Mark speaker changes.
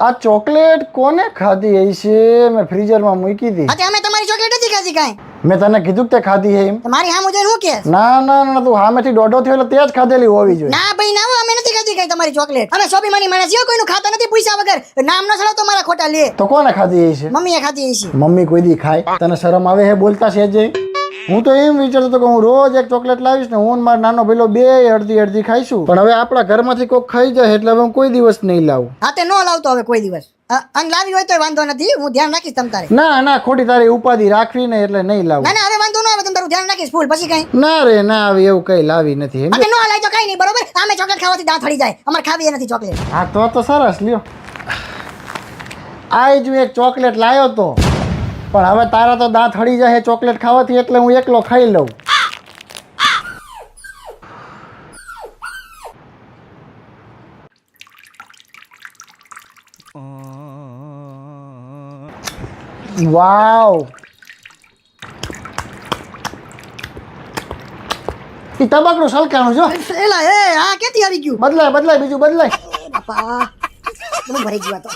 Speaker 1: આ ચોકલેટ કોને ખાધી હશે? મેં ફ્રીઝરમાં મૂકી હતી.
Speaker 2: અચ્છા અમે તમારી ચોકલેટ નથી ખાધી કાંઈ?
Speaker 1: મેં તને કીધું કે તે ખાધી હે એમ.
Speaker 2: મારી હામું જોઈને હું કહેશ?
Speaker 1: ના ના ના, તું સામેથી દોઢો થયો એટલે તે જ ખાધેલી હોવી જોઈએ.
Speaker 2: ના ભાઈ ના, અમે નથી ખાધી કાંઈ તમારી ચોકલેટ. અમે સ્વાભિમાની માણસ છીએ, કોઈનું ખાતા નથી પૂછ્યા વગર. નામ ન ચડાવ તો મારા ખોટા લે.
Speaker 1: તો કોને ખાધી હશે?
Speaker 2: મમ્મીએ ખાધી હશે.
Speaker 1: મમ્મી કોઈ દી ખાય? તને શરમ આવે હે બોલતા છે જે? હું તો એમ વિચારતો હતો કે હું રોજ એક ચોકલેટ લાવીશ ને હું ને મારો નાનો ભઈલો બે અડધી અડધી ખાઈશું. પણ હવે આપણા ઘરમાંથી કોક ખાઈ જાય એટલે હવે હું કોઈ દિવસ નહીં લાવું.
Speaker 2: હા તે નો લાવતો હવે કોઈ દિવસ. અને લાવી હોય તો વાંધો નથી, હું ધ્યાન રાખીશ તમ તારે.
Speaker 1: ના ના, ખોટી તારી ઉપાધિ રાખવી ને એટલે નહીં લાવું.
Speaker 2: ના ના હવે વાંધો ન આવે, તમ તારું ધ્યાન રાખીશ ફૂલ. પછી કઈ
Speaker 1: ના રે ના, આવે એવું કઈ લાવી નથી.
Speaker 2: અને નો લાય તો કઈ નહીં, બરોબર? આમે ચોકલેટ ખાવાથી દાંત હળી જાય, અમારે ખાવી નથી ચોકલેટ.
Speaker 1: હા તો સરસ લ્યો. આજ હું એક ચોકલેટ લાવ્યો તો, પણ હવે તારા તો દાંત હળી જાય ચોકલેટ ખાવાથી, એટલે હું એકલો ખાઈ લઉં. વાવ, ઈ તબાકડું સલકાણું જો.
Speaker 2: એલા એ આ ક્યાંથી આવી ગયું?
Speaker 1: બદલાય બીજું બદલાય.
Speaker 2: બાપા તમે ભરી ગયો તો.